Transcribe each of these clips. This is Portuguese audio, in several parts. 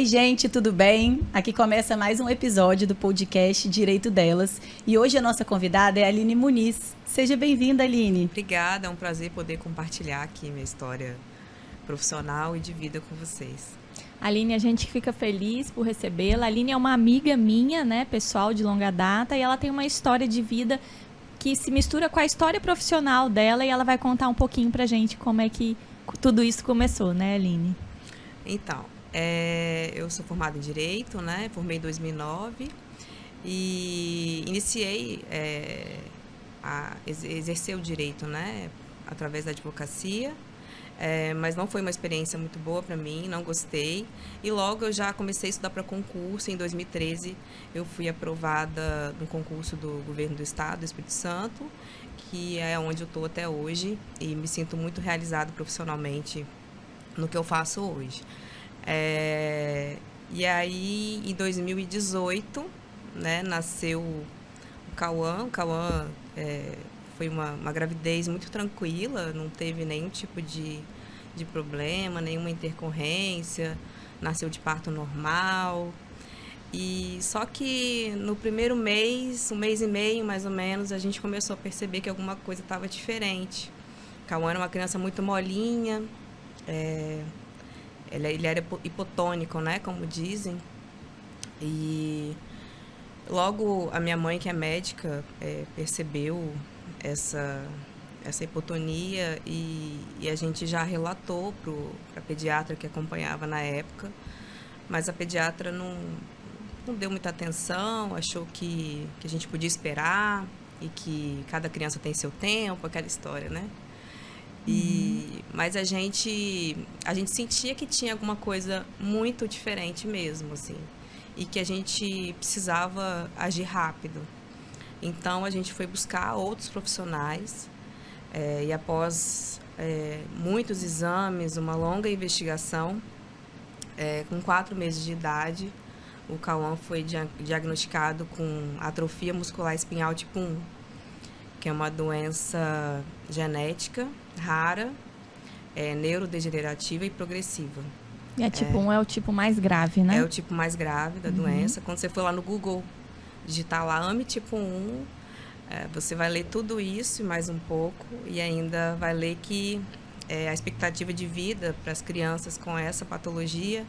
gente, tudo bem? Aqui começa mais um episódio do podcast Direito Delas. E hoje a nossa convidada é a Aline Muniz. Seja bem-vinda, Aline. Obrigada, é um prazer poder compartilhar aqui minha história profissional e de vida com vocês. Aline, a gente fica feliz por recebê-la. A Aline é uma amiga minha, né, pessoal de longa data, e ela tem uma história de vida que se mistura com a história profissional dela, e ela vai contar um pouquinho pra gente como é que tudo isso começou, né, Aline? Então, eu sou formada em Direito, né, formei em 2009 e iniciei a exercer o direito, né, através da advocacia. Mas não foi uma experiência muito boa para mim, não gostei. E logo eu já comecei a estudar para concurso. Em 2013, eu fui aprovada no concurso do Governo do Estado, do Espírito Santo, que é onde eu estou até hoje. E me sinto muito realizada profissionalmente no que eu faço hoje. E aí, em 2018, né, nasceu o Cauã. O Cauã foi uma gravidez muito tranquila, não teve nenhum tipo de problema, nenhuma intercorrência, nasceu de parto normal. E só que no primeiro mês, um mês e meio mais ou menos, a gente começou a perceber que alguma coisa estava diferente. O Cauã era uma criança muito molinha, ele era hipotônico, né, como dizem. E logo a minha mãe, que é médica, percebeu essa hipotonia e a gente já relatou para a pediatra que acompanhava na época, mas a pediatra não deu muita atenção, achou que a gente podia esperar e que cada criança tem seu tempo, aquela história, né? Mas a gente sentia que tinha alguma coisa muito diferente mesmo, assim, e que a gente precisava agir rápido. Então, a gente foi buscar outros profissionais e após muitos exames, uma longa investigação, com 4 meses de idade, o Cauã foi diagnosticado com atrofia muscular espinhal tipo 1, que é uma doença genética rara, neurodegenerativa e progressiva. E a tipo 1 é o tipo mais grave, né? É o tipo mais grave da doença. Quando você for lá no Google digitar lá AME tipo 1, você vai ler tudo isso e mais um pouco, e ainda vai ler que a expectativa de vida para as crianças com essa patologia,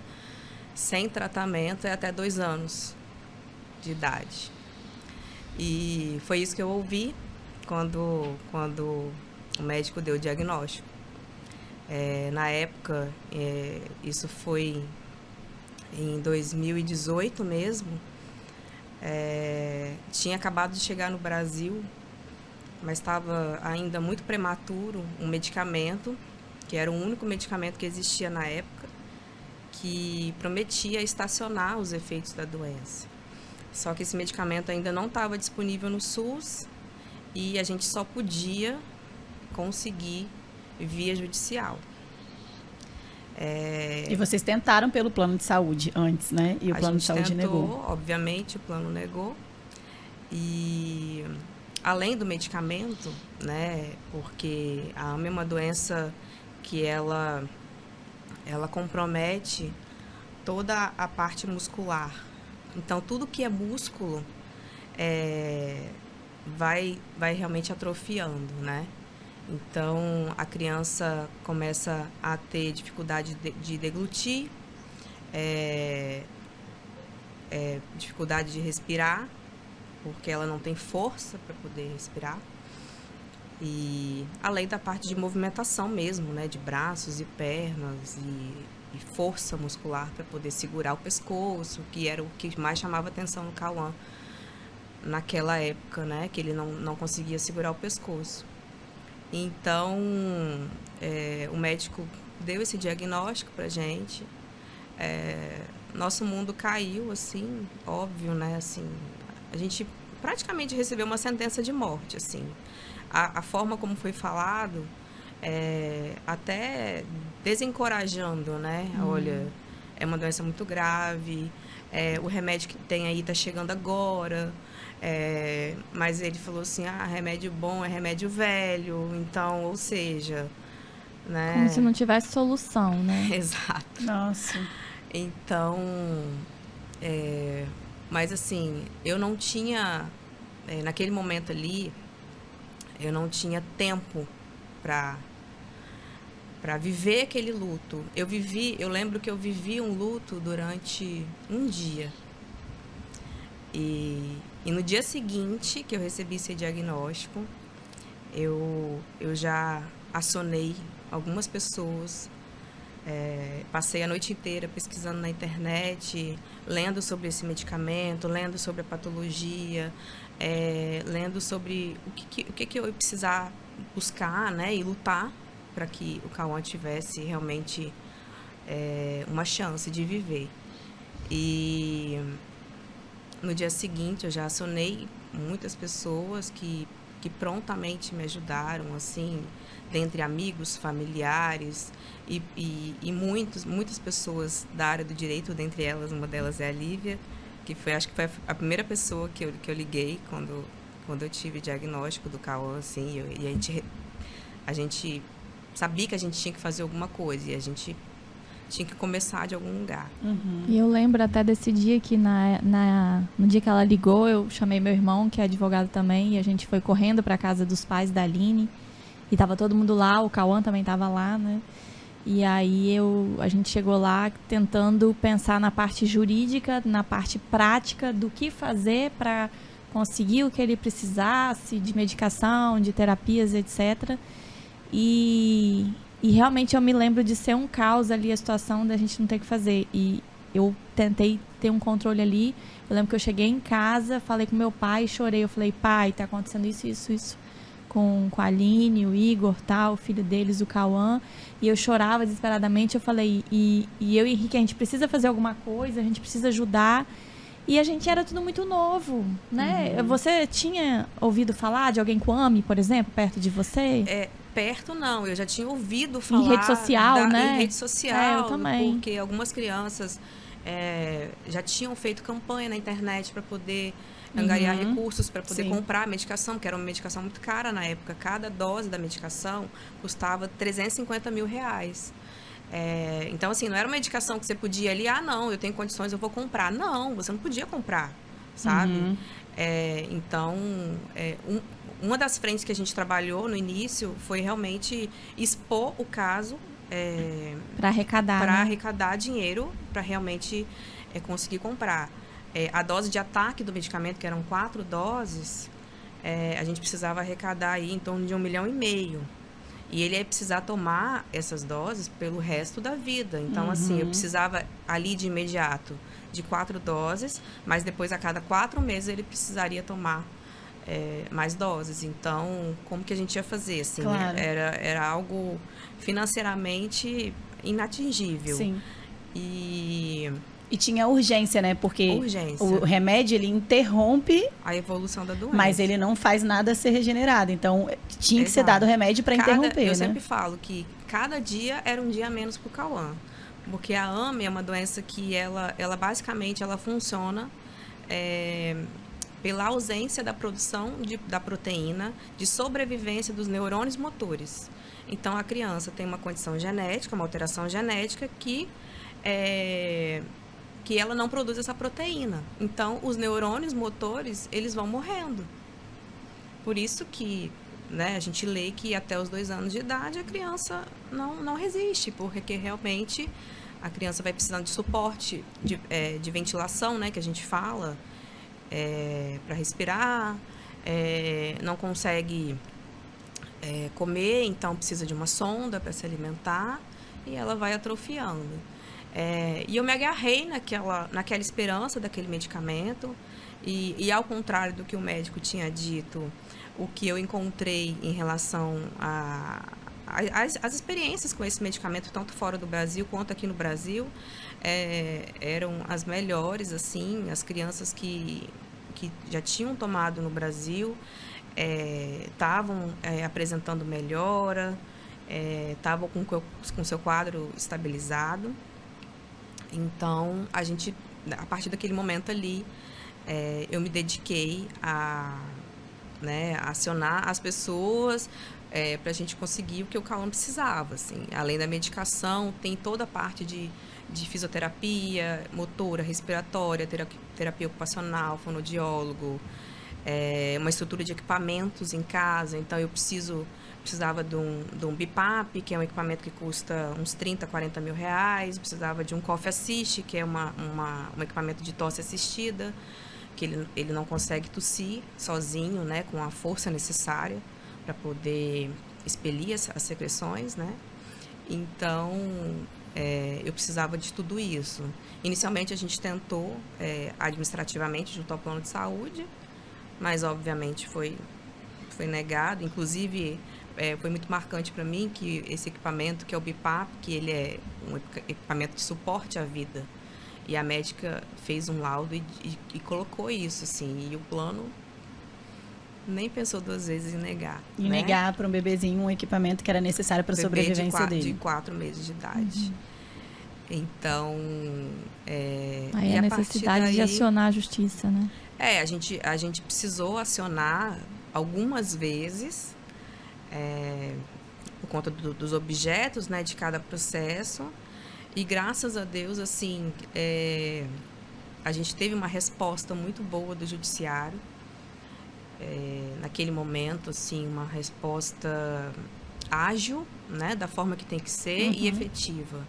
sem tratamento, é até 2 anos de idade. E foi isso que eu ouvi quando o médico deu o diagnóstico. Na época, isso foi em 2018 mesmo, tinha acabado de chegar no Brasil, mas estava ainda muito prematuro, um medicamento, que era o único medicamento que existia na época, que prometia estacionar os efeitos da doença. Só que esse medicamento ainda não estava disponível no SUS e a gente só podia conseguir via judicial. E vocês tentaram pelo plano de saúde antes, né? E o plano de saúde negou. Obviamente, o plano negou. E além do medicamento, né? Porque a AME é uma doença que ela compromete toda a parte muscular. Então, tudo que é músculo vai realmente atrofiando, né? Então, a criança começa a ter dificuldade de deglutir, dificuldade de respirar, porque ela não tem força para poder respirar. E além da parte de movimentação mesmo, né, de braços e pernas e força muscular para poder segurar o pescoço, que era o que mais chamava atenção no Cauã naquela época, né, que ele não conseguia segurar o pescoço. Então, o médico deu esse diagnóstico para a gente. Nosso mundo caiu, assim, óbvio, né? Assim, a gente praticamente recebeu uma sentença de morte, assim. A forma como foi falado, até desencorajando, né? Olha, é uma doença muito grave, o remédio que tem aí está chegando agora. Mas ele falou assim, remédio bom é remédio velho, então, ou seja, né? Como se não tivesse solução, né? Exato. Nossa. Então, mas assim, eu não tinha, naquele momento ali, eu não tinha tempo para viver aquele luto. Eu lembro que eu vivi um luto durante um dia. E no dia seguinte que eu recebi esse diagnóstico, eu já acionei algumas pessoas, passei a noite inteira pesquisando na internet, lendo sobre esse medicamento, lendo sobre a patologia, lendo sobre o que eu ia precisar buscar, né, e lutar para que o Cauã tivesse realmente uma chance de viver. E no dia seguinte eu já acionei muitas pessoas que prontamente me ajudaram, assim, dentre amigos, familiares e muitas pessoas da área do direito, dentre elas, uma delas é a Lívia, que acho que foi a primeira pessoa que eu liguei quando eu tive o diagnóstico do Cauã, assim, e a gente sabia que a gente tinha que fazer alguma coisa e a gente tinha que começar de algum lugar. Uhum. E eu lembro até desse dia que no dia que ela ligou, eu chamei meu irmão, que é advogado também, e a gente foi correndo para a casa dos pais da Aline. E tava todo mundo lá, o Cauã também tava lá, né? E aí a gente chegou lá tentando pensar na parte jurídica, na parte prática do que fazer para conseguir o que ele precisasse de medicação, de terapias, etc. E realmente eu me lembro de ser um caos ali a situação da gente não ter o que fazer. E eu tentei ter um controle ali. Eu lembro que eu cheguei em casa, falei com meu pai, chorei. Eu falei, pai, tá acontecendo isso com a Aline, o Igor, tal, o filho deles, o Cauã. E eu chorava desesperadamente. Eu falei, e eu e Henrique, a gente precisa fazer alguma coisa, a gente precisa ajudar. E a gente era tudo muito novo, né? Uhum. Você tinha ouvido falar de alguém com AME, por exemplo, perto de você? Perto não, eu já tinha ouvido falar... Em rede social, né? Em rede social, eu também. Porque algumas crianças já tinham feito campanha na internet para poder angariar recursos, para poder comprar a medicação, que era uma medicação muito cara na época. Cada dose da medicação custava R$350 mil. Então, assim, não era uma medicação que você podia ali, não, eu tenho condições, eu vou comprar. Não, você não podia comprar, sabe? Então, uma das frentes que a gente trabalhou no início foi realmente expor o caso para arrecadar, arrecadar dinheiro para realmente conseguir comprar. A dose de ataque do medicamento, que eram 4 doses, a gente precisava arrecadar aí em torno de 1,5 milhão. E ele ia precisar tomar essas doses pelo resto da vida. Então, assim, eu precisava ali de imediato de 4 doses, mas depois a cada 4 meses ele precisaria tomar mais doses. Então, como que a gente ia fazer? Assim, claro. Era algo financeiramente inatingível. Sim. E tinha urgência, né? Porque o remédio, ele interrompe a evolução da doença. Mas ele não faz nada ser regenerado. Então, tinha que ser dado o remédio para interromper, Eu sempre falo que cada dia era um dia a menos para o Cauã. Porque a AME é uma doença que ela basicamente ela funciona pela ausência da produção da proteína de sobrevivência dos neurônios motores. Então, a criança tem uma condição genética, uma alteração genética que ela não produz essa proteína. Então, os neurônios motores, eles vão morrendo. Por isso que, né, a gente lê que até os 2 anos de idade a criança não resiste, porque realmente a criança vai precisando de suporte, de ventilação, né, que a gente fala, para respirar, não consegue comer, então precisa de uma sonda para se alimentar e ela vai atrofiando. E eu me agarrei naquela esperança daquele medicamento e ao contrário do que o médico tinha dito, o que eu encontrei em relação às experiências com esse medicamento, tanto fora do Brasil quanto aqui no Brasil, eram as melhores, assim, as crianças que já tinham tomado no Brasil estavam apresentando melhora, estavam com seu quadro estabilizado. Então, a partir daquele momento ali, eu me dediquei a acionar as pessoas para a gente conseguir o que o Cauã precisava. Assim. Além da medicação, tem toda a parte de de fisioterapia, motora, respiratória, terapia ocupacional, fonoaudiólogo, uma estrutura de equipamentos em casa. Então, eu precisava de um BiPAP, que é um equipamento que custa uns 30, 40 mil reais. Precisava de um Cough Assist, que é um equipamento de tosse assistida, que ele não consegue tossir sozinho, né, com a força necessária para poder expelir as secreções, né? Então, eu precisava de tudo isso. Inicialmente, a gente tentou administrativamente junto ao plano de saúde, mas, obviamente, foi negado. Inclusive, foi muito marcante para mim que esse equipamento, que é o BiPAP, que ele é um equipamento de suporte à vida, e a médica fez um laudo e colocou isso, assim, e o plano nem pensou 2 vezes em negar. Em negar para um bebezinho um equipamento que era necessário para a sobrevivência dele. De 4 meses de idade. Então, aí a necessidade de acionar a justiça, né? A gente precisou acionar algumas vezes, por conta dos objetos, né, de cada processo. E graças a Deus, assim, a gente teve uma resposta muito boa do judiciário. Naquele momento, assim, uma resposta ágil, né, da forma que tem que ser, e efetiva.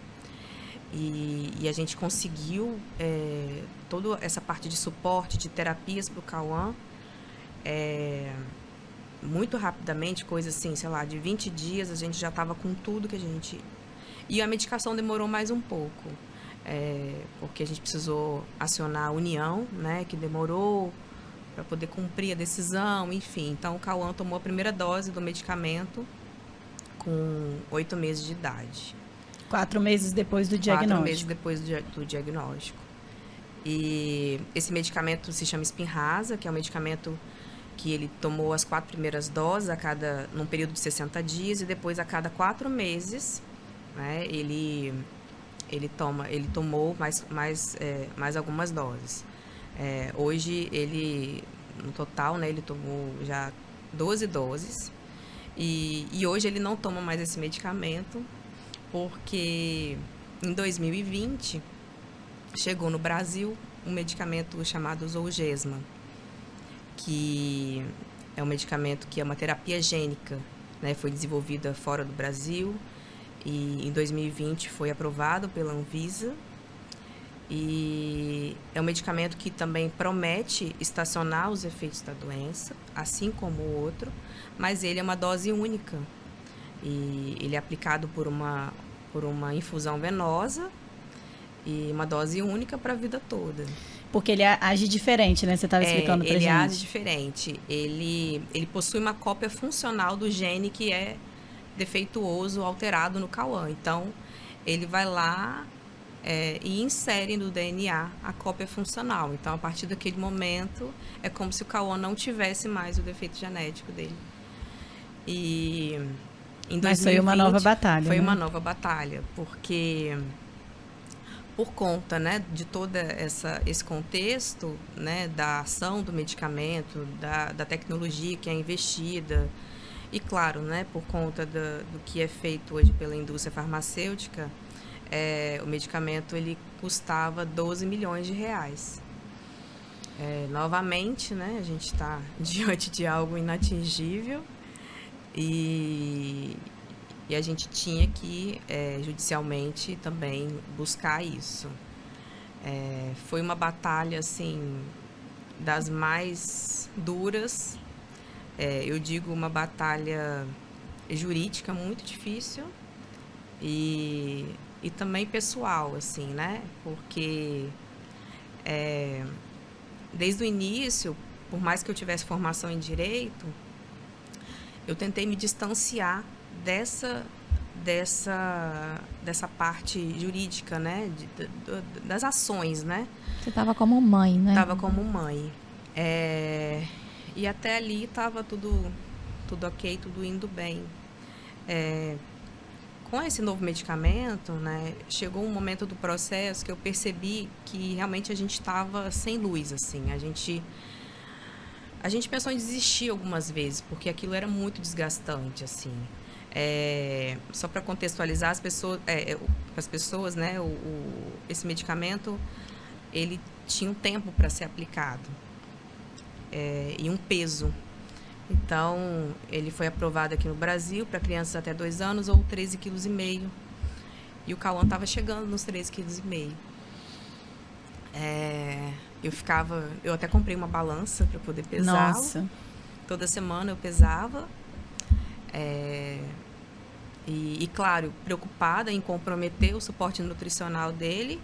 E a gente conseguiu toda essa parte de suporte, de terapias para o Cauã, muito rapidamente, coisa assim, sei lá, de 20 dias, a gente já estava com tudo que a gente... E a medicação demorou mais um pouco, porque a gente precisou acionar a União, né, que demorou para poder cumprir a decisão, enfim. Então, o Cauã tomou a primeira dose do medicamento com 8 meses de idade. 4 meses depois do diagnóstico. 4 meses depois do diagnóstico. E esse medicamento se chama Spinraza, que é um medicamento que ele tomou as 4 primeiras doses num período de 60 dias, e depois a cada 4 meses, né, ele tomou mais algumas doses. Hoje, no total, né, ele tomou já 12 doses, e hoje ele não toma mais esse medicamento, porque em 2020 chegou no Brasil um medicamento chamado Zolgensma, que é um medicamento que é uma terapia gênica, né, foi desenvolvida fora do Brasil, e em 2020 foi aprovado pela Anvisa. E é um medicamento que também promete estacionar os efeitos da doença, assim como o outro, mas ele é uma dose única. E ele é aplicado por uma infusão venosa e uma dose única para a vida toda. Porque ele age diferente, né? Você estava explicando para gente. Ele age diferente. Ele possui uma cópia funcional do gene que é defeituoso, alterado no Cauã. Então, ele vai lá e insere no DNA a cópia funcional. Então, a partir daquele momento, é como se o Cauã não tivesse mais o defeito genético dele. E em 2020, mas foi uma nova batalha. Foi, né? uma nova batalha, porque por conta, né, de todo esse contexto, né, da ação do medicamento, da tecnologia que é investida, e claro, né, por conta do que é feito hoje pela indústria farmacêutica, o medicamento ele custava 12 milhões de reais. Novamente, né, a gente está diante de algo inatingível, e a gente tinha que, judicialmente, também buscar isso. Foi uma batalha, assim, das mais duras. Eu digo uma batalha jurídica muito difícil e também pessoal, assim, né? Porque desde o início, por mais que eu tivesse formação em direito, eu tentei me distanciar dessa parte jurídica, né? Das ações, né? Você estava como mãe, né? Estava como mãe. E até ali estava tudo ok, tudo indo bem. Com esse novo medicamento, né, chegou um momento do processo que eu percebi que realmente a gente estava sem luz, assim. A gente pensou em desistir algumas vezes, porque aquilo era muito desgastante, assim. Só para contextualizar as pessoas, né, esse medicamento, ele tinha um tempo para ser aplicado e um peso. Então, ele foi aprovado aqui no Brasil para crianças até 2 anos ou 13,5 kg. E o Cauã estava chegando nos 13,5 kg. Eu até comprei uma balança para poder pesá-lo. Nossa. Toda semana eu pesava. E, claro, preocupada em comprometer o suporte nutricional dele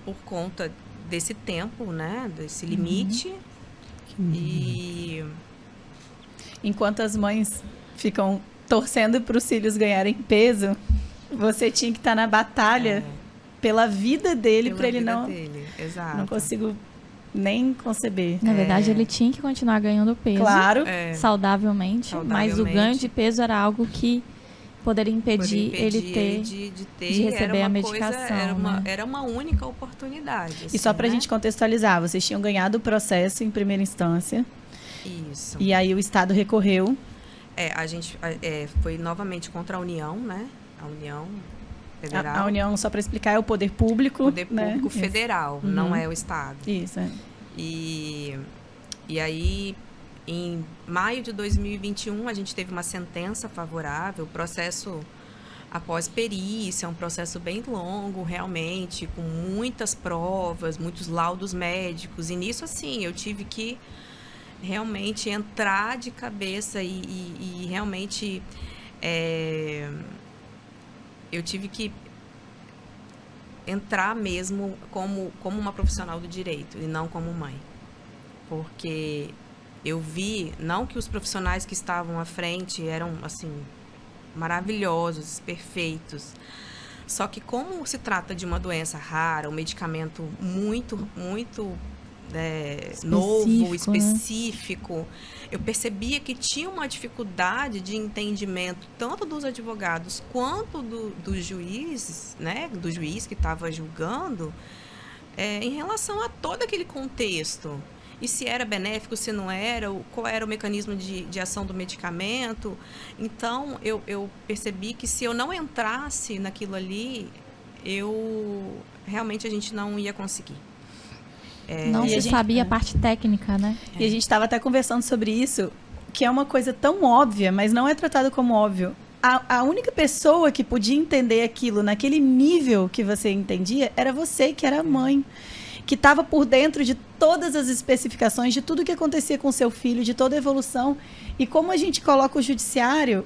por conta desse tempo, né? Desse limite. E enquanto as mães ficam torcendo para os filhos ganharem peso, você tinha que estar na batalha pela vida dele, para ele não... Exato. Não consigo nem conceber. Na verdade, ele tinha que continuar ganhando peso. Claro. Saudavelmente, mas o ganho de peso era algo que poderia impedir ele de receber a medicação. Era uma única oportunidade. E só para a gente contextualizar, vocês tinham ganhado o processo em primeira instância. Isso. E aí o Estado recorreu. A gente foi novamente contra a União, né? A União Federal. A União, só para explicar, é o poder público. Poder público federal, não é o Estado. Isso, E aí, em maio de 2021, a gente teve uma sentença favorável. O processo após perícia, é um processo bem longo, realmente, com muitas provas, muitos laudos médicos. E nisso, assim, eu tive que realmente entrar de cabeça e realmente eu tive que entrar mesmo como uma profissional do direito e não como mãe. Porque eu vi, não que os profissionais que estavam à frente eram, assim, maravilhosos, perfeitos. Só que como se trata de uma doença rara, um medicamento muito novo, específico, né? Eu percebia que tinha uma dificuldade de entendimento tanto dos advogados quanto dos juízes, né? Do juiz que estava julgando, em relação a todo aquele contexto. E se era benéfico, se não era, qual era o mecanismo de ação do medicamento. Então, eu percebi que se eu não entrasse naquilo ali, realmente a gente não ia conseguir. Não se sabia a parte técnica, né? E a gente estava até conversando sobre isso, que é uma coisa tão óbvia, mas não é tratado como óbvio. A única pessoa que podia entender aquilo naquele nível que você entendia era você, que era a mãe, que estava por dentro de todas as especificações, de tudo que acontecia com seu filho, de toda a evolução. E como a gente coloca o judiciário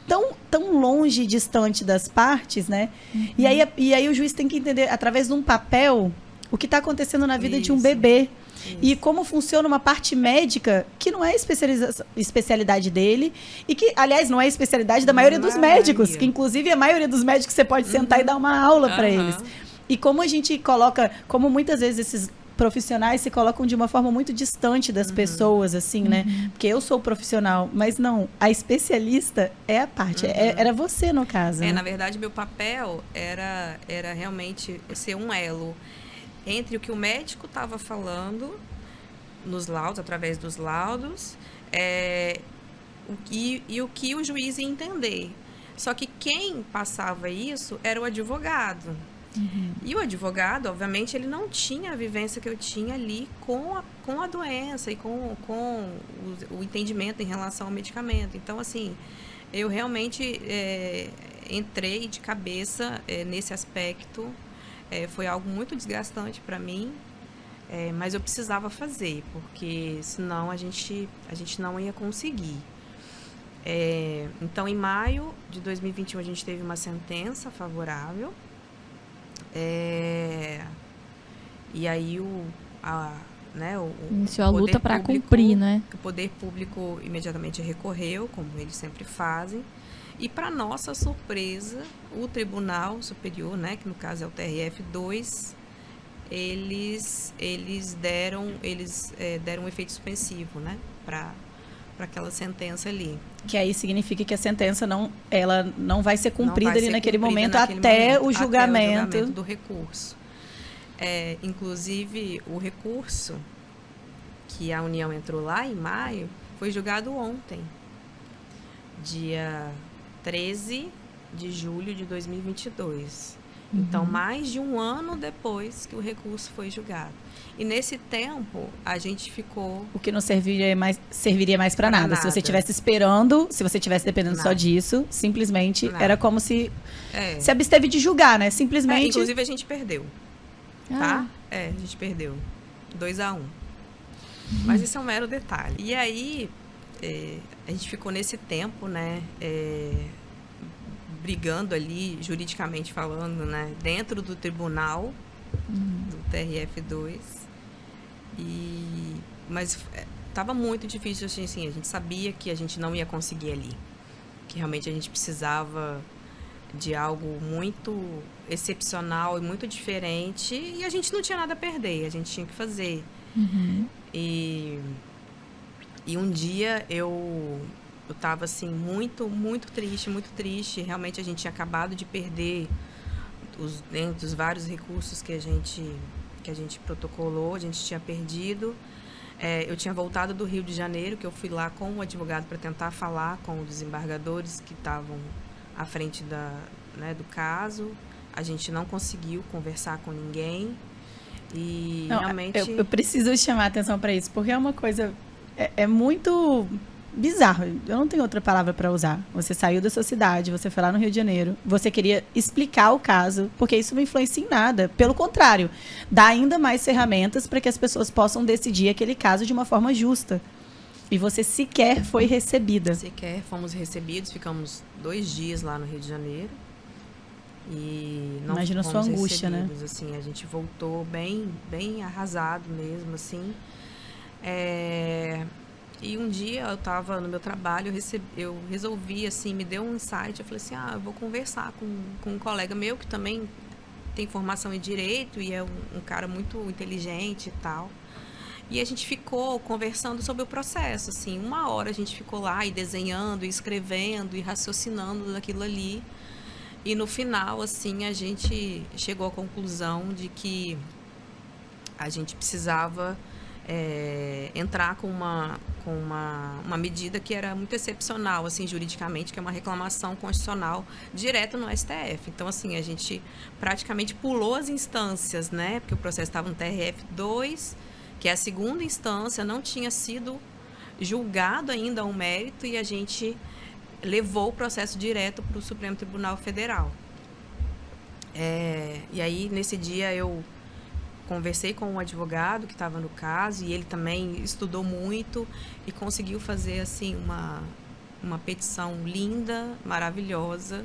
tão longe e distante das partes, né? Uhum. E aí o juiz tem que entender, através de um papel, o que está acontecendo na vida de um bebê. Isso. E como funciona uma parte médica que não é especialidade dele e que, aliás, não é especialidade da maioria dos médicos, que inclusive a maioria dos médicos você pode sentar e dar uma aula para eles. E como a gente coloca, como muitas vezes esses profissionais se colocam de uma forma muito distante das pessoas, assim, né? Porque eu sou profissional, mas não, a especialista é a parte, era você no caso. Né? Na verdade, meu papel era realmente ser um elo entre o que o médico estava falando nos laudos, através dos laudos, e o que o juiz ia entender. Só que quem passava isso era o advogado. E o advogado, obviamente, ele não tinha a vivência que eu tinha ali com a doença e com o entendimento em relação ao medicamento. Então, assim, eu realmente entrei de cabeça nesse aspecto. Foi algo muito desgastante para mim, mas eu precisava fazer, porque senão a gente não ia conseguir. Então, em maio de 2021, a gente teve uma sentença favorável. E aí iniciou a luta para cumprir, né? O poder público imediatamente recorreu, como eles sempre fazem. E, para nossa surpresa, o Tribunal Superior, né, que no caso é o TRF2, eles deram um efeito suspensivo, né, para aquela sentença ali. Que aí significa que a sentença ela não vai ser cumprida ali naquele momento até o julgamento do recurso. Inclusive, o recurso que a União entrou lá em maio foi julgado ontem, dia 13 de julho de 2022. Então, mais de um ano depois que o recurso foi julgado. E nesse tempo, a gente ficou... O que não serviria mais para nada. Se você nada. estivesse esperando, se você estivesse dependendo só Nada. disso, simplesmente Nada. era como se É. se absteve de julgar, né? Simplesmente... Inclusive, a gente perdeu, Ah. tá? A gente perdeu. 2-1. Mas isso é um mero detalhe. E aí, a gente ficou nesse tempo, né? Brigando ali, juridicamente falando, né? Dentro do tribunal, do TRF2. Mas estava muito difícil, assim, a gente sabia que a gente não ia conseguir ali. Que realmente a gente precisava de algo muito excepcional e muito diferente. E a gente não tinha nada a perder, a gente tinha que fazer. E um dia eu estava assim, muito, muito triste. Realmente a gente tinha acabado de perder dentro dos vários recursos que a gente protocolou, a gente tinha perdido. Eu tinha voltado do Rio de Janeiro, que eu fui lá com o advogado para tentar falar com os desembargadores que estavam à frente do caso. A gente não conseguiu conversar com ninguém. E Não, realmente... eu preciso chamar a atenção para isso, porque é uma coisa... É muito bizarro. Eu não tenho outra palavra para usar. Você saiu da sua cidade, você foi lá no Rio de Janeiro, você queria explicar o caso, porque isso não influencia em nada. Pelo contrário, dá ainda mais ferramentas para que as pessoas possam decidir aquele caso de uma forma justa. E você sequer foi recebida. Sequer fomos recebidos, ficamos 2 dias lá no Rio de Janeiro. E não Imagina a sua fomos angústia, né? assim, a gente voltou bem arrasado mesmo, assim. E um dia eu estava no meu trabalho, eu resolvi, assim, me deu um insight, eu falei assim, eu vou conversar com um colega meu que também tem formação em Direito e é um cara muito inteligente e tal. E a gente ficou conversando sobre o processo, assim, 1 hora a gente ficou lá e desenhando, e escrevendo, e raciocinando daquilo ali. E no final, assim, a gente chegou à conclusão de que a gente precisava entrar com uma medida que era muito excepcional, assim, juridicamente, que é uma reclamação constitucional direta no STF. Então, assim, a gente praticamente pulou as instâncias, né? Porque o processo estava no TRF2, que é a segunda instância, não tinha sido julgado ainda o mérito, e a gente levou o processo direto para o Supremo Tribunal Federal. E aí, nesse dia, eu conversei com um advogado que estava no caso, e ele também estudou muito e conseguiu fazer, assim, uma petição linda, maravilhosa.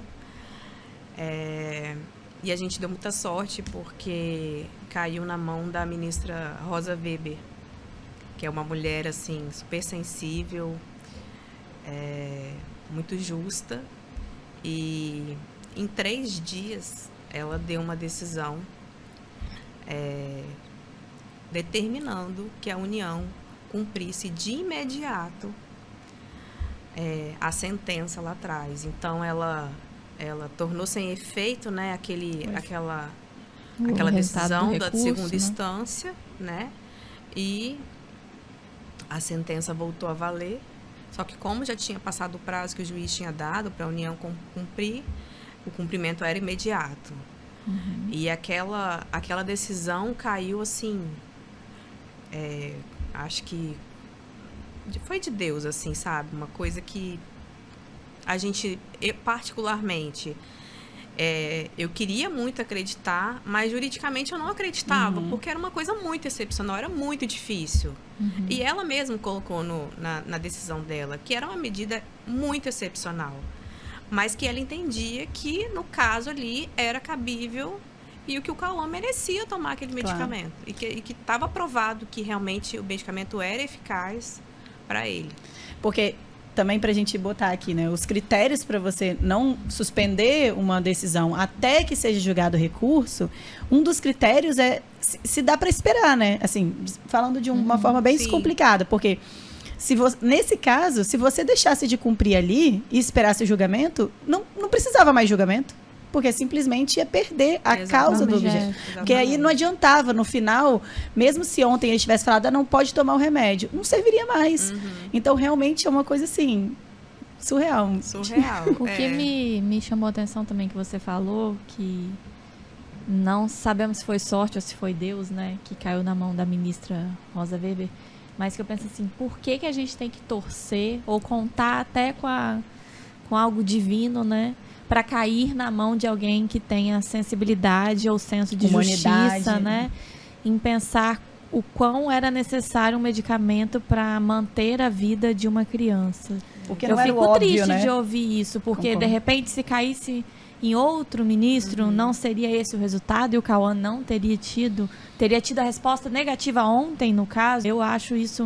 E a gente deu muita sorte, porque caiu na mão da ministra Rosa Weber, que é uma mulher, assim, super sensível, muito justa, e em 3 dias ela deu uma decisão determinando que a União cumprisse de imediato a sentença lá atrás. Então ela tornou sem efeito, né, aquela decisão da segunda instância, né, e a sentença voltou a valer. Só que como já tinha passado o prazo que o juiz tinha dado para a União cumprir, o cumprimento era imediato. E aquela decisão caiu, assim, acho que foi de Deus, assim, sabe? Uma coisa que a gente, particularmente, eu queria muito acreditar, mas juridicamente eu não acreditava, porque era uma coisa muito excepcional, era muito difícil. E ela mesma colocou na decisão dela que era uma medida muito excepcional, mas que ela entendia que, no caso ali, era cabível e que o Cauã merecia tomar aquele medicamento. E que estava provado que realmente o medicamento era eficaz para ele. Porque, também para a gente botar aqui, né, os critérios para você não suspender uma decisão até que seja julgado o recurso, um dos critérios é se dá para esperar, né? Assim, falando de uma forma bem descomplicada, porque... nesse caso, se você deixasse de cumprir ali e esperasse o julgamento, não precisava mais julgamento, porque simplesmente ia perder a causa do objeto. Porque aí não adiantava, no final, mesmo se ontem ele tivesse falado, não pode tomar o remédio, não serviria mais. Então, realmente é uma coisa assim, surreal. Surreal. O que me chamou a atenção também que você falou, que não sabemos se foi sorte ou se foi Deus, né, que caiu na mão da ministra Rosa Weber, mas que eu penso assim, por que a gente tem que torcer ou contar até com algo divino, né, para cair na mão de alguém que tenha sensibilidade ou senso de justiça, né, em pensar o quão era necessário um medicamento para manter a vida de uma criança. Porque Eu não era fico óbvio, triste né? de ouvir isso, porque Concordo. de repente se caísse em outro ministro, não seria esse o resultado e o Cauã não teria tido a resposta negativa ontem, no caso. Eu acho isso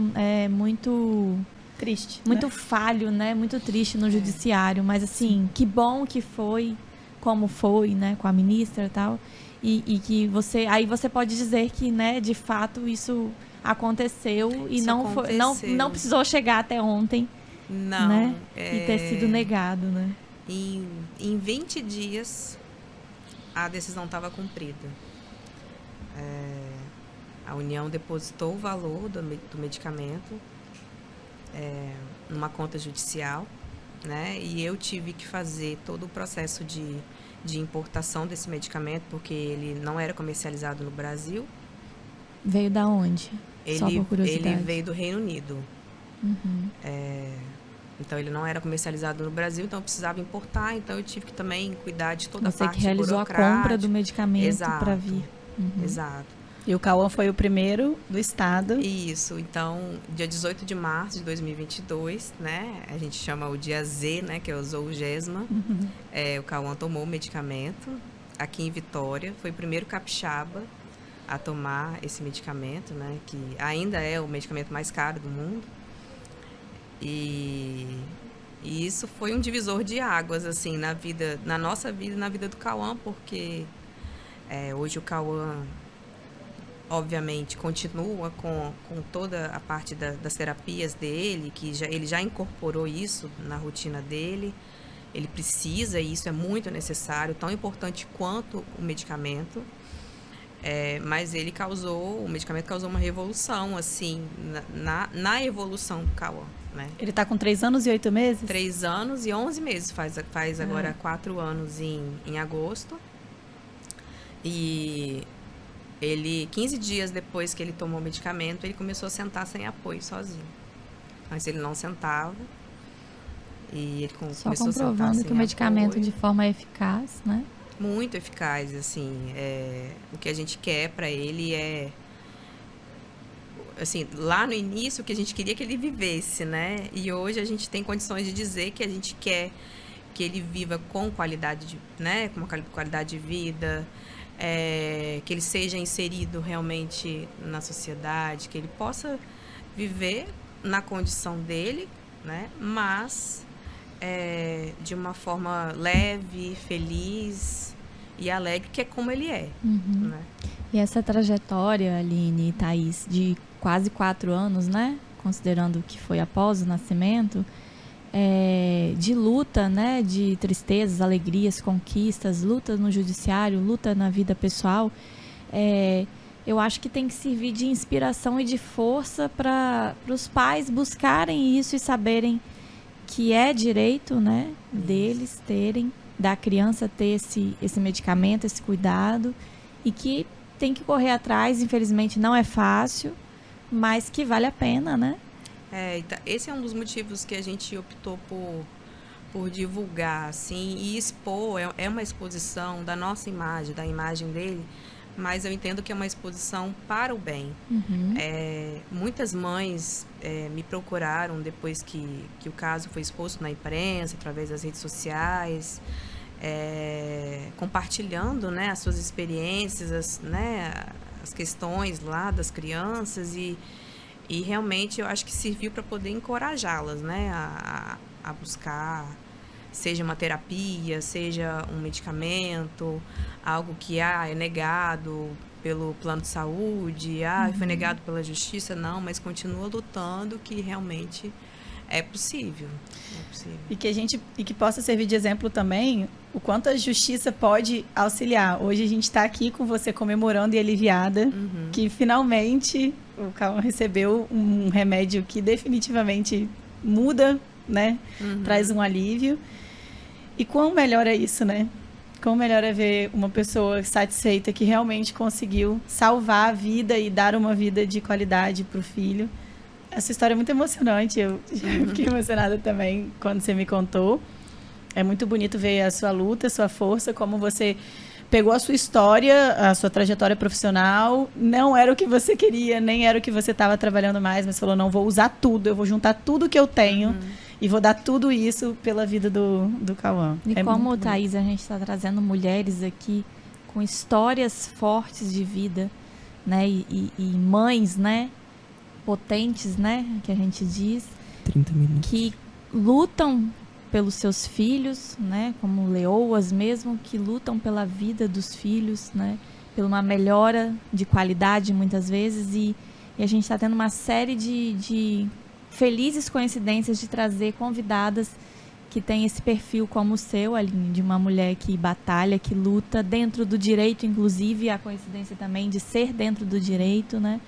muito Triste. muito né? falho, né? Muito triste no judiciário, mas assim, que bom que foi como foi, né, com a ministra e tal. E que você pode dizer que, né, de fato isso aconteceu e Isso não aconteceu. precisou chegar até ontem, Não. né? E ter sido negado, né? Em 20 dias, a decisão estava cumprida. A União depositou o valor do medicamento numa conta judicial, né? E eu tive que fazer todo o processo de importação desse medicamento, porque ele não era comercializado no Brasil. Veio da onde? Só por curiosidade. Ele veio do Reino Unido. Uhum. Então, ele não era comercializado no Brasil, então eu precisava importar. Então, eu tive que também cuidar de toda a Você parte que realizou a burocrática. compra do medicamento Exato. para vir. Uhum. Exato. E o Cauã foi o primeiro do estado. Isso. Então, dia 18 de março de 2022, né? A gente chama o dia Z, né? Que é o Zolgensma. O Cauã tomou o medicamento aqui em Vitória. Foi o primeiro capixaba a tomar esse medicamento, né? Que ainda é o medicamento mais caro do mundo. E isso foi um divisor de águas, assim, na nossa vida e na vida do Cauã, porque hoje o Cauã, obviamente, continua com toda a parte das terapias dele, que ele já incorporou isso na rotina dele. Ele precisa, e isso é muito necessário, tão importante quanto o medicamento. Mas o medicamento causou uma revolução, assim, na evolução do Cauã, né? Ele está com 3 anos e 8 meses? 3 anos e 11 meses, faz agora 4 anos em agosto. E ele, 15 dias depois que ele tomou o medicamento, ele começou a sentar sem apoio, sozinho. Antes ele não sentava. E ele Só começou a sentar comprovando sem que o medicamento apoio. de forma eficaz, né? Muito eficaz, assim. O que a gente quer para ele assim, lá no início, o que a gente queria que ele vivesse, né? E hoje a gente tem condições de dizer que a gente quer que ele viva com qualidade né? Com uma qualidade de vida, que ele seja inserido realmente na sociedade, que ele possa viver na condição dele, né? Mas de uma forma leve, feliz e alegre, que é como ele é. Uhum. Né? E essa trajetória, Aline e Thaís, de quase 4 anos, né? Considerando que foi após o nascimento, de luta, né? De tristezas, alegrias, conquistas, luta no judiciário, luta na vida pessoal, eu acho que tem que servir de inspiração e de força para os pais buscarem isso e saberem que é direito, né, deles terem, da criança ter esse medicamento, esse cuidado, e que tem que correr atrás. Infelizmente não é fácil, mas que vale a pena, né? Esse é um dos motivos que a gente optou por divulgar, assim, e expor. É uma exposição da nossa imagem, da imagem dele, mas eu entendo que é uma exposição para o bem. Uhum. Muitas mães me procuraram depois que o caso foi exposto na imprensa, através das redes sociais, compartilhando, né, as suas experiências, as questões lá das crianças, e realmente eu acho que serviu para poder encorajá-las, né, a buscar, seja uma terapia, seja um medicamento, algo que é negado pelo plano de saúde, foi negado pela justiça, não, mas continua lutando, que realmente é possível. E que possa servir de exemplo também o quanto a justiça pode auxiliar. Hoje a gente está aqui com você comemorando e aliviada que finalmente o Cauã recebeu um remédio que definitivamente muda né? Traz um alívio. E quão melhor é isso, né? Quão melhor é ver uma pessoa satisfeita que realmente conseguiu salvar a vida e dar uma vida de qualidade para o filho. Essa história é muito emocionante. Eu fiquei emocionada também quando você me contou. É muito bonito ver a sua luta, a sua força, como você pegou a sua história, a sua trajetória profissional. Não era o que você queria, nem era o que você estava trabalhando mais, mas falou, não, vou usar tudo, eu vou juntar tudo que eu tenho e vou dar tudo isso pela vida do Cauã. E como, Thaís, a gente está trazendo mulheres aqui com histórias fortes de vida, né? E mães, né? Potentes, né? Que a gente diz. 30 minutos. Que lutam pelos seus filhos, né? Como leoas mesmo, que lutam pela vida dos filhos, né? Pela uma melhora de qualidade, muitas vezes. E a gente está tendo uma série de felizes coincidências de trazer convidadas que têm esse perfil como o seu, Aline, de uma mulher que batalha, que luta dentro do direito, inclusive a coincidência também de ser dentro do direito, né?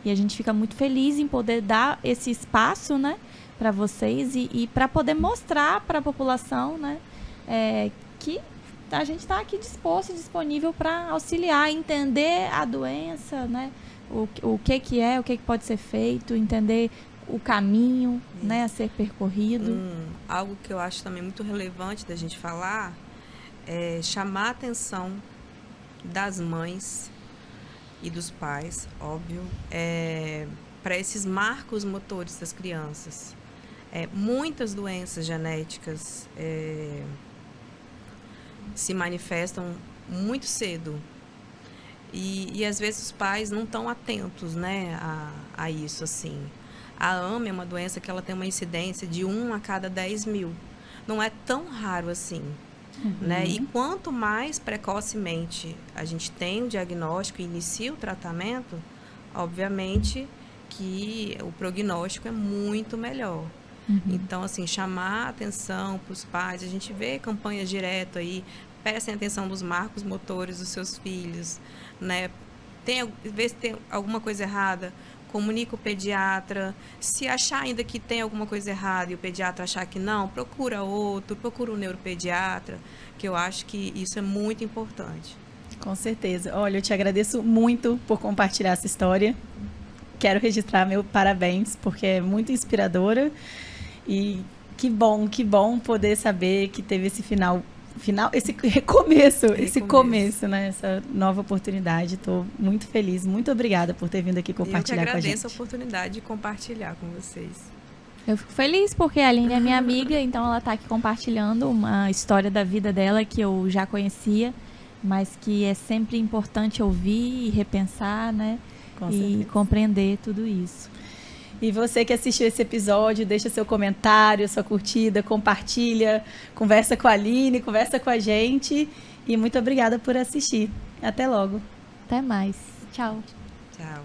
E a gente fica muito feliz em poder dar esse espaço, né, para vocês e para poder mostrar para a população, né, que a gente está aqui disposto e disponível para auxiliar, entender a doença, né, o que é, o que pode ser feito, entender o caminho, né, a ser percorrido. Algo que eu acho também muito relevante da gente falar é chamar a atenção das mães e dos pais, óbvio, para esses marcos motores das crianças. Muitas doenças genéticas se manifestam muito cedo. E às vezes os pais não estão atentos, né, a isso, assim. A AME é uma doença que ela tem uma incidência de 1 a cada 10 mil. Não é tão raro assim. Né? E quanto mais precocemente a gente tem o diagnóstico e inicia o tratamento, obviamente que o prognóstico é muito melhor. Então, assim, chamar a atenção para os pais, a gente vê campanhas direto aí, prestem atenção nos marcos motores dos seus filhos, né? Vê se tem alguma coisa errada, comunica o pediatra. Se achar ainda que tem alguma coisa errada e o pediatra achar que não, procura outro, procura um neuropediatra, que eu acho que isso é muito importante. Com certeza. Olha, eu te agradeço muito por compartilhar essa história. Quero registrar meu parabéns, porque é muito inspiradora. E que bom poder saber que teve esse esse começo, né? Essa nova oportunidade. Estou muito feliz, muito obrigada por ter vindo aqui compartilhar com a gente. Eu que agradeço a oportunidade de compartilhar com vocês. Eu fico feliz porque a Aline é minha amiga, então ela está aqui compartilhando uma história da vida dela que eu já conhecia, mas que é sempre importante ouvir e repensar, né? E compreender tudo isso. E você que assistiu esse episódio, deixa seu comentário, sua curtida, compartilha, conversa com a Aline, conversa com a gente. E muito obrigada por assistir. Até logo. Até mais. Tchau. Tchau.